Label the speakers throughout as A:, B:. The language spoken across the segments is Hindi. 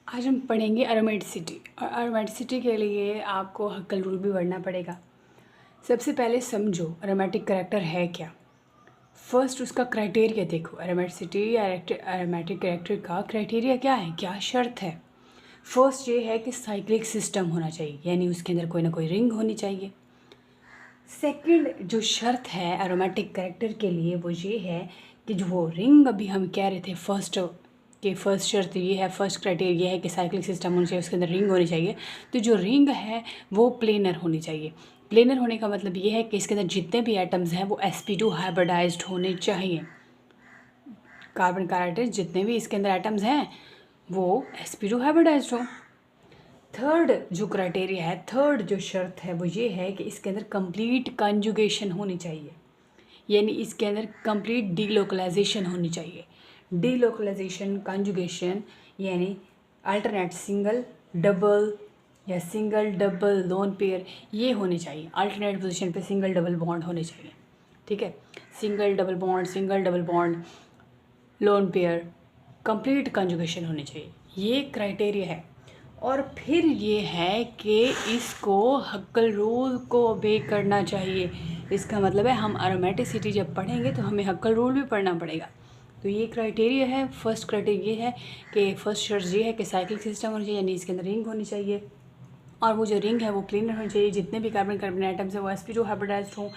A: आज हम पढ़ेंगे एरोमेटिसिटी। और एरोमेटिसिटी के लिए आपको हक्कल रूल भी पढ़ना पड़ेगा। सबसे पहले समझो एरोमेटिक कैरेक्टर है क्या। फर्स्ट उसका क्राइटेरिया देखो। एरोमेटिसिटी या एरोमेटिक कैरेक्टर का क्राइटेरिया क्या है, क्या शर्त है। फर्स्ट ये है कि साइक्लिक सिस्टम होना चाहिए, यानी उसके अंदर कोई ना कोई रिंग होनी चाहिए। सेकंड जो शर्त है एरोमेटिक कैरेक्टर के लिए वो ये है कि जो वो रिंग अभी हम कह रहे थे फर्स्ट शर्त ये है, फर्स्ट क्राइटेरिया है कि साइक्लिक सिस्टम होना चाहिए, उसके अंदर रिंग होनी चाहिए। तो जो रिंग है वो प्लेनर होनी चाहिए। प्लेनर होने का मतलब ये है कि इसके अंदर जितने भी एटम्स हैं वो sp2 हाइब्रिडाइज्ड होने चाहिए। कार्बन का एटम जितने भी इसके अंदर एटम्स हैं वो sp2 हाइब्रिडाइज्ड हो। थर्ड जो क्राइटेरिया है, थर्ड जो शर्त है वो ये है कि इसके अंदर कंप्लीट कंजुगेशन होनी चाहिए, यानी इसके अंदर कंप्लीट डीलोकलाइजेशन होनी चाहिए। डीलोकलाइजेशन कंजुगेशन यानी अल्टरनेट सिंगल डबल या सिंगल डबल लोन पेयर ये होने चाहिए। अल्टरनेट पोजीशन पे सिंगल डबल बॉन्ड होने चाहिए, ठीक है। Single double bond lone pair complete conjugation होनी चाहिए, ये क्राइटेरिया है। और फिर ये है कि इसको हक्कल रूल को ओबे करना चाहिए। इसका मतलब है हम एरोमेटिसिटी जब पढ़ेंगे तो हमें हक्कल रूल भी पढ़ना पड़ेगा। तो ये क्राइटेरिया है। फर्स्ट क्राइटेरिया ये है कि फर्स्ट शर्त ये है कि साइक्लिक सिस्टम होनी चाहिए, यानी इसके अंदर रिंग होनी चाहिए। और वो जो रिंग है वो प्लेनर होनी चाहिए, जितने भी कार्बन एटम्स हैं वो sp2 हाइब्रिडाइज्ड हों।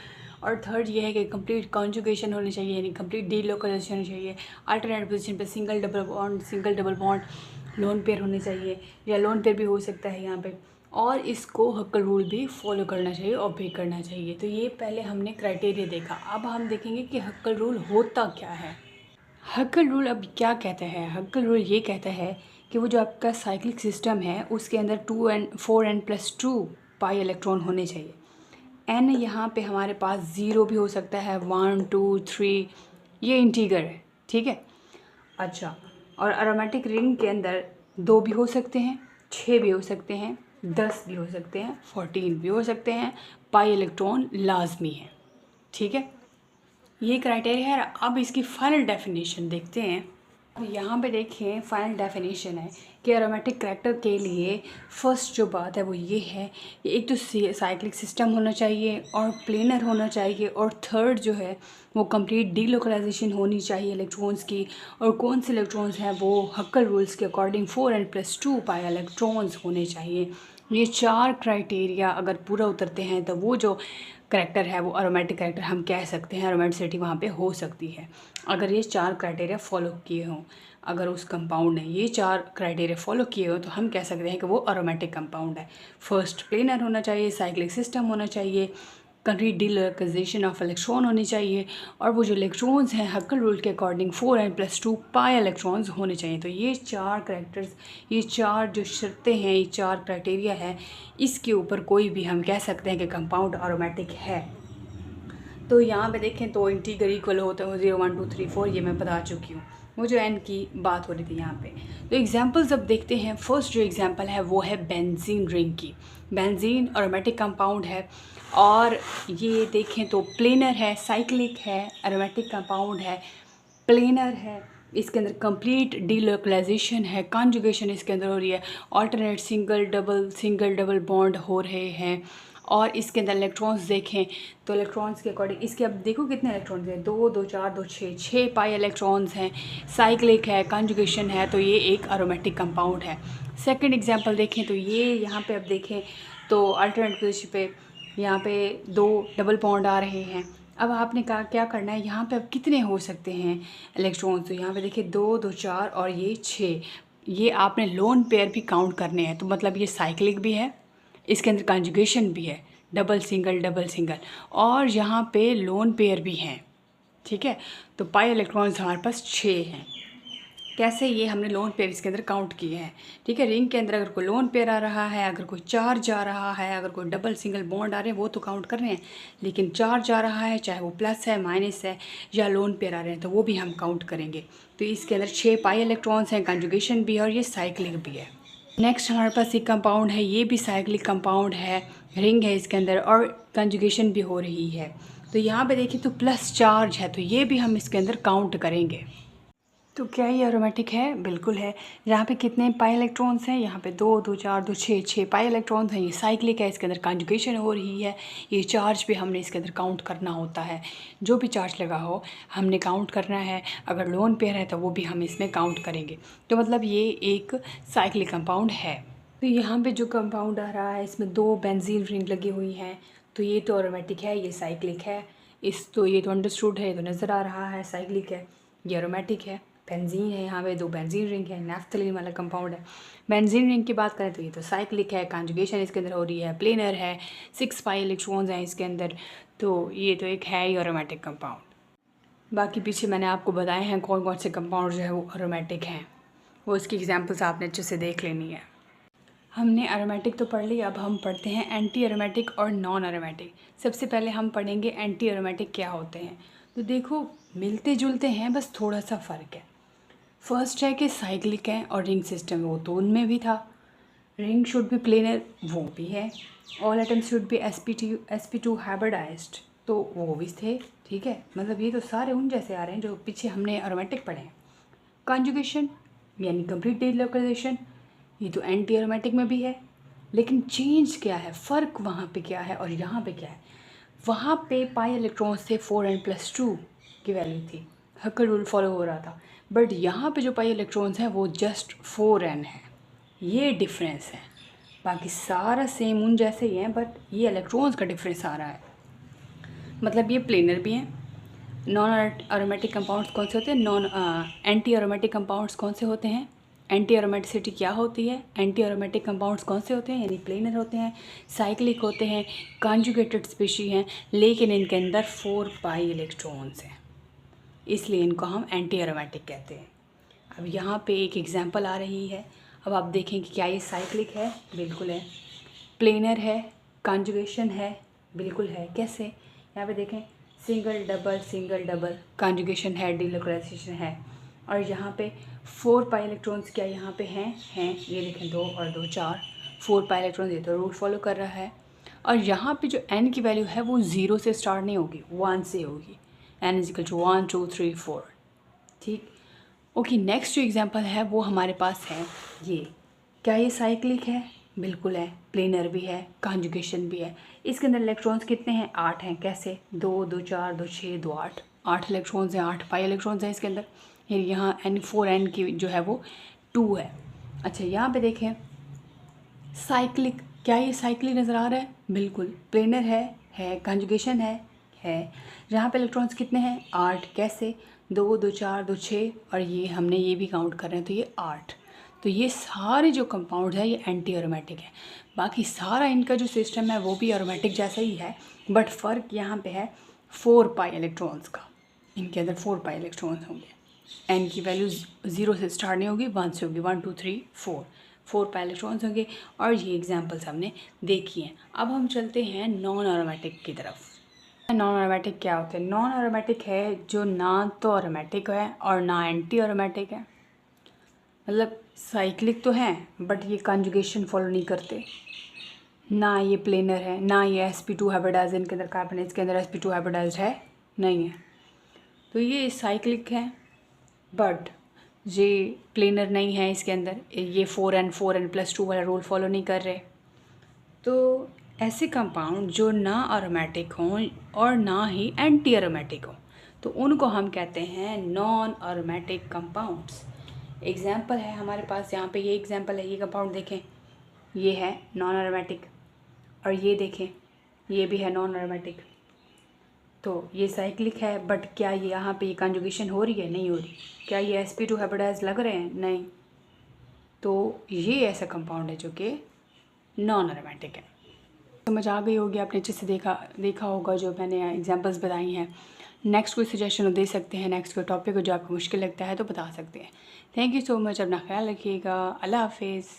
A: और थर्ड ये है कि कंप्लीट कॉन्जुगेशन होनी चाहिए, यानी कंप्लीट डीलोकलाइजेशन होनी चाहिए। अल्टरनेट पोजीशन पे single double bond lone pair होने चाहिए, या लोन पेयर भी हो सकता है यहाँ पे। और इसको हक्कल रूल भी फॉलो करना चाहिए, ओबे करना चाहिए। तो ये पहले हमने क्राइटेरिया देखा। अब हम देखेंगे कि हक्कल रूल होता क्या है। हक्कल रूल अब क्या कहता है। हक्कल रूल ये कहता है कि वो जो आपका साइक्लिक सिस्टम है उसके अंदर 4n+2 पाई इलेक्ट्रॉन होने चाहिए। n यहाँ पे हमारे पास 0 भी हो सकता है, 1 2 3 ये इंटीगर है, ठीक है। अच्छा, और एरोमेटिक रिंग के अंदर 2 भी हो सकते हैं, 6 भी हो सकते हैं, 10 भी हो सकते हैं, 14 भी हो सकते हैं। पाई इलेक्ट्रॉन लाजमी है, ठीक है। ये क्राइटेरिया है। अब इसकी फाइनल डेफिनेशन देखते हैं। यहाँ पे देखें फाइनल डेफिनेशन है कि एरोमेटिक कैरेक्टर के लिए फर्स्ट जो बात है वो ये है कि एक तो साइक्लिक सिस्टम होना चाहिए और प्लेनर होना चाहिए, और थर्ड जो है वो कंप्लीट डीलोकलाइजेशन होनी चाहिए इलेक्ट्रॉन्स की। और कौन से इलेक्ट्रॉन्स हैं वो हक्कल रूल्स के अकॉर्डिंग 4n+2 पाई इलेक्ट्रॉन्स होने चाहिए। ये 4 क्राइटेरिया अगर पूरा उतरते हैं तो वो जो करैक्टर है वो एरोमेटिक करैक्टर हम कह सकते हैं, एरोमेटिसिटी वहाँ पे हो सकती है अगर ये 4 क्राइटेरिया फॉलो किए हों। अगर उस कंपाउंड ने ये 4 क्राइटेरिया फॉलो किए हो तो हम कह सकते हैं कि वो एरोमेटिक कंपाउंड है। फर्स्ट प्लेनर होना चाहिए, साइक्लिक सिस्टम होना चाहिए, कंप्लीट डीलोकलाइजेशन ऑफ इलेक्ट्रॉन होनी चाहिए, और वो जो इलेक्ट्रॉन्स हैं हक्कल रूल के अकॉर्डिंग 4n+2 पाई इलेक्ट्रॉन्स होने चाहिए। तो ये 4 करैक्टर्स, ये 4 जो शर्तें हैं, ये 4 क्राइटेरिया है, इसके ऊपर कोई भी हम कह सकते हैं कि कंपाउंड एरोमेटिक है। तो यहाँ पे देखें तो इंटीगर इक्वल होते हैं 0 1 2 3 4, ये मैं बता चुकी हूँ। वो जो एन की बात हो रही थी यहाँ पे। तो एग्जांपल्स अब देखते हैं। फर्स्ट जो एग्जांपल है वो है बेंजीन रिंग की। बेंजीन एरोमेटिक कंपाउंड है, और ये देखें तो प्लेनर है, साइक्लिक है, एरोमेटिक कंपाउंड है, प्लेनर है। इसके अंदर कंप्लीट डीलोकलाइजेशन है, कॉन्जुगेशन इसके अंदर हो रही है, ऑल्टरनेट सिंगल डबल बॉन्ड हो रहे हैं। और इसके अंदर इलेक्ट्रॉन्स देखें तो इलेक्ट्रॉन्स के अकॉर्डिंग इसके अब देखो कितने इलेक्ट्रॉन्स हैं, 2 2 4 2 6 पाई इलेक्ट्रॉन्स हैं, साइक्लिक है, कॉन्जुगेशन है, तो ये एक एरोमेटिक कंपाउंड है। सेकंड एग्जांपल देखें तो ये यहाँ पे अब देखें तो अल्टरनेट पोजीशन पे यहाँ पे 2 डबल बॉन्ड आ रहे हैं। अब आपने कहा क्या करना है, यहाँ पे अब कितने हो सकते हैं इलेक्ट्रॉन्स, तो यहाँ पे देखिए 2 2 4 और ये 6, ये आपने लोन पेयर भी काउंट करने हैं। तो मतलब ये साइक्लिक भी है, इसके अंदर कॉन्जुगेशन भी है, डबल सिंगल, और यहाँ पे लोन पेयर भी हैं, ठीक है। तो पाई इलेक्ट्रॉन्स हमारे पास 6 हैं। कैसे, ये हमने लोन पेयर इसके अंदर काउंट किए हैं, ठीक है। रिंग के अंदर अगर कोई लोन पेयर आ रहा है, अगर कोई चार्ज जा रहा है, अगर कोई डबल सिंगल बॉन्ड आ रहे हैं वो तो काउंट कर रहे हैं, लेकिन चार्ज जा रहा है चाहे वो प्लस है माइनस है या लोन पेयर आ रहे हैं तो वो भी हम काउंट करेंगे। तो इसके अंदर 6 पाई इलेक्ट्रॉन्स हैं, कंजुगेशन भी है और ये साइक्लिक भी है। नेक्स्ट हमारे पास एक कंपाउंड है, ये भी साइक्लिक कंपाउंड है, रिंग है इसके अंदर और कंजुगेशन भी हो रही है। तो यहाँ पे देखिए तो प्लस चार्ज है, तो ये भी हम इसके अंदर काउंट करेंगे। तो क्या ये एरोमेटिक है? बिल्कुल है। यहाँ पे कितने पाई इलेक्ट्रॉन्स हैं? यहाँ पे 2 2 4 2 6 पाई इलेक्ट्रॉन्स हैं। ये साइक्लिक है, इसके अंदर कॉन्जुगेशन हो रही है। ये चार्ज भी हमने इसके अंदर काउंट करना होता है। जो भी चार्ज लगा हो हमने काउंट करना है। अगर लोन पेयर है तो वो भी हम इसमें काउंट करेंगे। तो मतलब ये एक साइक्लिक कंपाउंड है। तो यहाँ पे जो कंपाउंड आ रहा है इसमें 2 बेंजीन रिंग लगी हुई हैं। तो ये तो एरोमेटिक है, ये साइक्लिक है। ये तो अंडरस्टूड है, ये तो नज़र आ रहा है साइक्लिक है, ये एरोमेटिक है। बेंजीन है, यहाँ पे 2 बेंजीन रिंग है, नैफ्थलीन वाला कंपाउंड है। बेंजीन रिंग की बात करें तो ये तो साइक्लिक है, कॉन्जुगेशन इसके अंदर हो रही है, प्लेनर है, 6 पाई इलेक्ट्रॉन्स हैं इसके अंदर। तो ये तो एक है ही एरोमेटिक कंपाउंड। बाकी पीछे मैंने आपको बताए हैं कौन कौन से कंपाउंड जो है वो एरोमेटिक हैं, वो इसकी एग्जाम्पल्स आपने अच्छे से देख लेनी है। हमने एरोमेटिक तो पढ़ ली, अब हम पढ़ते हैं एंटी एरोमेटिक और नॉन एरोमेटिक। सबसे पहले हम पढ़ेंगे एंटी एरोमेटिक क्या होते हैं। तो देखो मिलते जुलते हैं, बस थोड़ा सा फ़र्क है। फर्स्ट है कि साइक्लिक है और रिंग सिस्टम, वो तो उनमें भी था। रिंग शुड बी प्लेनर, वो भी है। All atoms should be sp2 hybridised, तो वो भी थे। ठीक है, मतलब ये तो सारे उन जैसे आ रहे हैं जो पीछे हमने एरोमेटिक पढ़े हैं। कॉन्जुगेशन यानी कंप्लीट डिलोकलाइजेशन, ये तो एंटी एरोमेटिक में भी है। लेकिन चेंज क्या है, फ़र्क वहाँ पे क्या है और यहाँ पे क्या है? वहाँ पे पाई इलेक्ट्रॉन्स थे 4n+2 की वैल्यू थी, हक्कर रूल फॉलो हो रहा था। बट यहाँ पे जो पाई इलेक्ट्रॉन्स हैं वो जस्ट 4n है, ये डिफरेंस है। बाकी सारा सेम उन जैसे ही हैं, बट ये इलेक्ट्रॉन्स का डिफरेंस आ रहा है। मतलब ये प्लेनर भी हैं। नॉन एरोमेटिक कंपाउंड्स कौन से होते हैं? एंटी एरोमेटिक कंपाउंड्स कौन से होते हैं? एंटी एरोमेटिसिटी क्या होती है? एंटी एरोमेटिक कंपाउंड्स कौन से होते हैं? यानी प्लेनर होते हैं, साइक्लिक होते हैं, कॉन्जुगेटेड स्पीशी हैं, लेकिन इनके अंदर 4 पाई इलेक्ट्रॉन्स हैं, इसलिए इनको हम एंटी एरोमेटिक कहते हैं। अब यहाँ पे एक एग्जांपल आ रही है। अब आप देखें कि क्या ये साइक्लिक है? बिल्कुल है। प्लेनर है, कॉन्जुगेशन है? बिल्कुल है। कैसे? यहाँ पे देखें, सिंगल डबल कॉन्जुगेशन है, डिलोकलाइजेशन है। और यहाँ पे 4 पाई इलेक्ट्रॉन्स क्या यहाँ पे हैं? ये देखें, 2 और 2 4, 4 पाई इलेक्ट्रॉन्स, ये तो रूल फॉलो कर रहा है। और यहाँ पे जो n की वैल्यू है वो 0 से स्टार्ट नहीं होगी, 1 से होगी। n = 1 2 3 4। ठीक, ओके। नेक्स्ट जो एग्जांपल है वो हमारे पास है ये। क्या ये साइक्लिक है? बिल्कुल है। प्लेनर भी है, कॉन्जुगेशन भी है। इसके अंदर इलेक्ट्रॉन्स कितने हैं? 8 हैं। कैसे? 2 2 4 2 6 2 8, 8 इलेक्ट्रॉन्स हैं, 8 पाई इलेक्ट्रॉन्स हैं इसके अंदर। यहाँ n की जो है वो 2 है। अच्छा, यहाँ पे देखें साइक्लिक, क्या ये साइक्लिक नज़र आ रहा है? बिल्कुल। प्लेनर है, कॉन्जुगेशन है। यहाँ पे इलेक्ट्रॉन्स कितने हैं? 8। कैसे? 2 2 4 2 6, और ये हमने ये भी काउंट कर रहे हैं तो ये 8। तो ये सारे जो कंपाउंड है ये एंटी एरोमेटिक है। बाकी सारा इनका जो सिस्टम है वो भी एरोमेटिक जैसा ही है, बट फ़र्क यहाँ पे है 4 पाई इलेक्ट्रॉन्स का। इनके अंदर 4 पाई इलेक्ट्रॉन्स होंगे। एन की वैल्यू 0 से स्टार्ट नहीं होगी, 1 से होगी। 1 2 3 4 पाई इलेक्ट्रॉन्स होंगे। और ये एग्जांपल्स हमने देखी हैं। अब हम चलते हैं नॉन एरोमेटिक की तरफ। नॉन एरोमेटिक क्या होते हैं? नॉन एरोमेटिक है जो ना तो एरोमेटिक है और ना एंटी एरोमेटिक है। मतलब साइक्लिक तो है बट ये कॉन्जुगेशन फॉलो नहीं करते, ना ये प्लेनर है, ना ये sp2 हाइब्रिडाइज्ड, इनके अंदर कार्बन है, इसके अंदर sp2 हाइब्रिडाइज्ड है नहीं है। तो ये साइक्लिक है बट ये प्लेनर नहीं है, इसके अंदर ये 4n+2 वाला रूल फॉलो नहीं कर रहे। तो ऐसे कंपाउंड जो ना एरोमेटिक हों और ना ही एंटी एरोमेटिक हों, तो उनको हम कहते हैं नॉन एरोमेटिक कंपाउंड्स। एग्जाम्पल है हमारे पास, यहाँ पे ये एग्जाम्पल है। ये कंपाउंड देखें, ये है नॉन एरोमेटिक, और ये देखें ये भी है नॉन एरोमेटिक। तो ये साइक्लिक है बट क्या ये यहाँ पे कॉन्जुगेशन हो रही है? नहीं हो रही। क्या ये sp2 हाइब्रिडाइज्ड लग रहे हैं? नहीं। तो ये ऐसा कंपाउंड है जो कि नॉन एरोमेटिक है। समझ आ गई होगी, आपने अच्छे से देखा होगा जो मैंने एग्जांपल्स बताई हैं। नेक्स्ट कोई सजेशन दे सकते हैं, नेक्स्ट कोई टॉपिक हो जो आपको मुश्किल लगता है तो बता सकते हैं। थैंक यू सो मच, अपना ख्याल रखिएगा। अल्लाह हाफिज़।